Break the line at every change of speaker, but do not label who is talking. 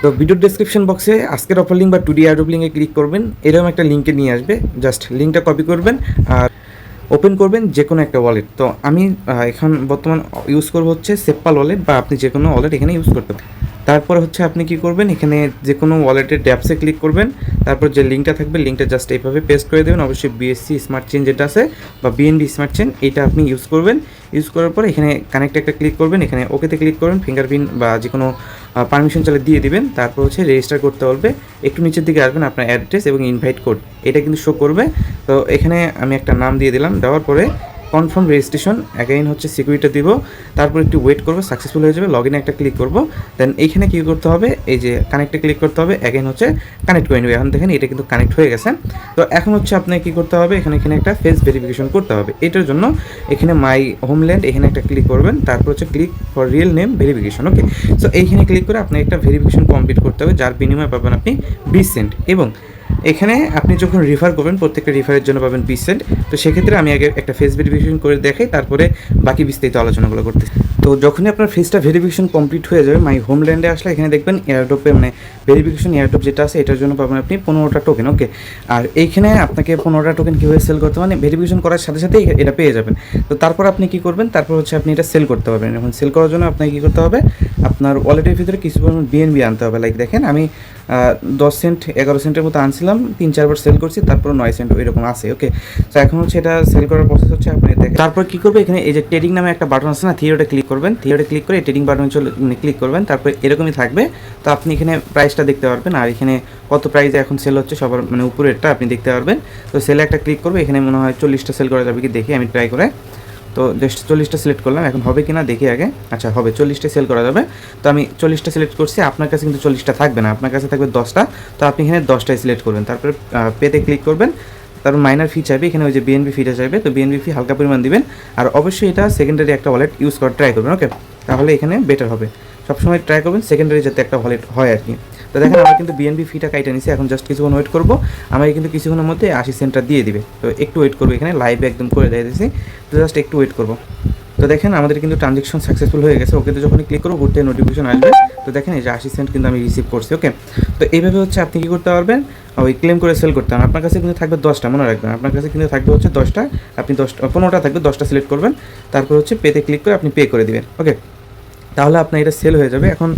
তো ভিডিওর ডেসক্রিপশন বক্সে আজকের অফার লিঙ্ক বা টুডি এয়ারড্রপ লিঙ্কে ক্লিক করবেন, এরকম একটা লিঙ্কে নিয়ে আসবে। জাস্ট লিঙ্কটা কপি করবেন আর ওপেন করবেন যে কোনো একটা ওয়ালেট। তো আমি এখন বর্তমান ইউজ করবো হচ্ছে সেপ্পাল ওয়ালেট, বা আপনি যে কোনো ওয়ালেট এখানে ইউজ করতে পারেন। তারপরে হচ্ছে আপনি কি করবেন, এখানে যে কোনো ওয়ালেটের ড্যাপসে ক্লিক করবেন, তারপর যে লিঙ্কটা থাকবে লিঙ্কটা জাস্ট এইভাবে পেস্ট করে দেবেন। অবশ্যই বিএসসি স্মার্ট চেন যেটা আছে বা বিএনবি স্মার্ট চেন এইটা আপনি ইউজ করবেন। ইউজ করার পর এখানে কানেক্ট একটা ক্লিক করবেন, এখানে ওকেতে ক্লিক করবেন, ফিঙ্গারপ্রিন্ট বা যে কোনো পারমিশন চাইলে দিয়ে দিবেন। তারপর হচ্ছে রেজিস্টার করতে বলবে, একটু নিচের দিকে আসবেন, আপনার অ্যাড্রেস এবং ইনভাইট কোড এটা কিন্তু শো করবে। তো এখানে আমি একটা নাম দিয়ে দিলাম, দেওয়ার পরে কনফার্ম রেজিস্ট্রেশন, অ্যাগেইন হচ্ছে সিকিউরিটি দিব, তারপর একটু ওয়েট করবো, সাকসেসফুল হয়ে যাবে। লগ ইনে একটা ক্লিক করবো, দেন এইখানে কী করতে হবে, এই যে কানেক্টে ক্লিক করতে হবে, অ্যাগেইন হচ্ছে কানেক্ট করে নেবে। এখন দেখেন এটা কিন্তু কানেক্ট হয়ে গেছে। তো এখন হচ্ছে আপনাকে কী করতে হবে, এখানে একটা ফেস ভেরিফিকেশন করতে হবে। এটার জন্য এখানে মাই হোমল্যান্ড এখানে একটা ক্লিক করবেন, তারপর হচ্ছে click for real name verification. Okay, so এইখানে ক্লিক করে আপনাকে একটা ভেরিফিকেশন কমপ্লিট করতে হবে, যার বিনিময়ে পাবেন আপনি 20 সেন্ট। এবং এখানে আপনি যখন রিফার করবেন, প্রত্যেকটা রিফারের জন্য পাবেন 20 সেন্ট। তো সেক্ষেত্রে আমি আগে একটা ফেস ভেরিফিকেশন করে দেখাই, তারপরে বাকি বিস্তারিত আলোচনাগুলো করতেছি। তো যখনই আপনার ফেসটা ভেরিফিকেশন কমপ্লিট হয়ে যাবে, মাই হোমল্যান্ডে আসলে এখানে দেখবেন এয়ারড্রপে মানে ভেরিফিকেশন এয়ারড্রপ যেটা আছে এটার জন্য পাবেন আপনি 15টা টোকেন। ওকে, আর এইখানে আপনাকে 15টা টোকেন কীভাবে সেল করতে মানে ভেরিফিকেশন করার সাথে সাথেই এটা পেয়ে যাবেন। তো তারপর আপনি কী করবেন, তারপর হচ্ছে আপনি এটা সেল করতে পারবেন। এখন সেল করার জন্য আপনাকে কী করতে হবে, আপনার ওয়ালেটের ভিতরে কিছু পরিমাণ বিএনবি আনতে হবে। লাইক দেখেন আমি 10 সেন্ট 11 সেন্টের মতো আনছিলাম, 3-4 বার সেল করছি, তারপর 9 সেন্ট এরকম আছে। ওকে, তো এখন হচ্ছে এটা সেল করার প্রসেস হচ্ছে আপনি দেখেন। তারপর কী করবে, এখানে এই যে ট্রেডিং নামে একটা বাটন আছে না, থিওটা ক্লিক করবেন, থিওটা ক্লিক করে ট্রেডিং বাটনে ক্লিক করবেন, তারপর এরকমই থাকবে। তো আপনি এখানে প্রাইসটা দেখতে পারবেন, আর এখানে কত প্রাইসে এখন সেল হচ্ছে সবার মানে উপরেরটা আপনি দেখতে পারবেন। তো সেলে একটা ক্লিক করবে, এখানে মনে হয় 40টা সেল করা যাবে কি দেখি, আমি ট্রাই করে। তো জাস্ট 40টা সিলেক্ট করলাম, এখন হবে কি না দেখি আগে। আচ্ছা হবে, 40টা সেল করা যাবে। তো আমি 40টা সিলেক্ট করছি, আপনার কাছে কিন্তু 40টা থাকবে না, আপনার কাছে থাকবে 10টা। তো আপনি এখানে 10টাই সিলেক্ট করবেন, তারপরে পেতে ক্লিক করবেন, তারপর মাইনার ফি চাইবে, এখানে ওই যে বিএনবি ফিটা চাইবে, তো বিএনবি ফি হালকা পরিমাণ দিবেন। আর অবশ্যই এটা সেকেন্ডারি একটা ওয়ালেট ইউজ করার ট্রাই করবেন। ওকে, তাহলে এখানে বেটার হবে। সবসময় ট্রাই করবেন সেকেন্ডারি যাতে একটা ওয়ালেট হয় আর কি। তো দেখেন আমার কিন্তু বিএনবি ফিটা কাইটা নিছি, এখন জাস্ট কিছুক্ষণ ওয়েট করবো, আমাকে কিন্তু কিছুক্ষণের মধ্যে 80 সেন্টটা দিয়ে দিবে। তো একটু ওয়েট করবো, এখানে লাইভে একদম করে দিয়ে দিয়েছি, তো জাস্ট একটু ওয়েট করবো। তো দেখেন আমাদের কিন্তু ট্রানজ্যাকশন সাকসেসফুল হয়ে গেছে। ওকে, তো যখনই ক্লিক করবো ঘুরতে নোটিফিকেশন আসবে। তো দেখেন এই যে 80 সেন্ট কিন্তু আমি রিসিভ করছি। ওকে, তো এইভাবে হচ্ছে আপনি কী করতে পারবেন, ওই ক্লেম করে সেল করতে হবে। আপনার কাছে কিন্তু থাকবে 10টা, মনে রাখবেন আপনার কাছে কিন্তু থাকবে হচ্ছে 10টা, আপনি 15টা থাকবে, 10টা সিলেক্ট করবেন, তারপর হচ্ছে পেতে ক্লিক করে আপনি পে করে দিবেন। ওকে, তাহলে আপনার এটা সেল হয়ে যাবে। এখন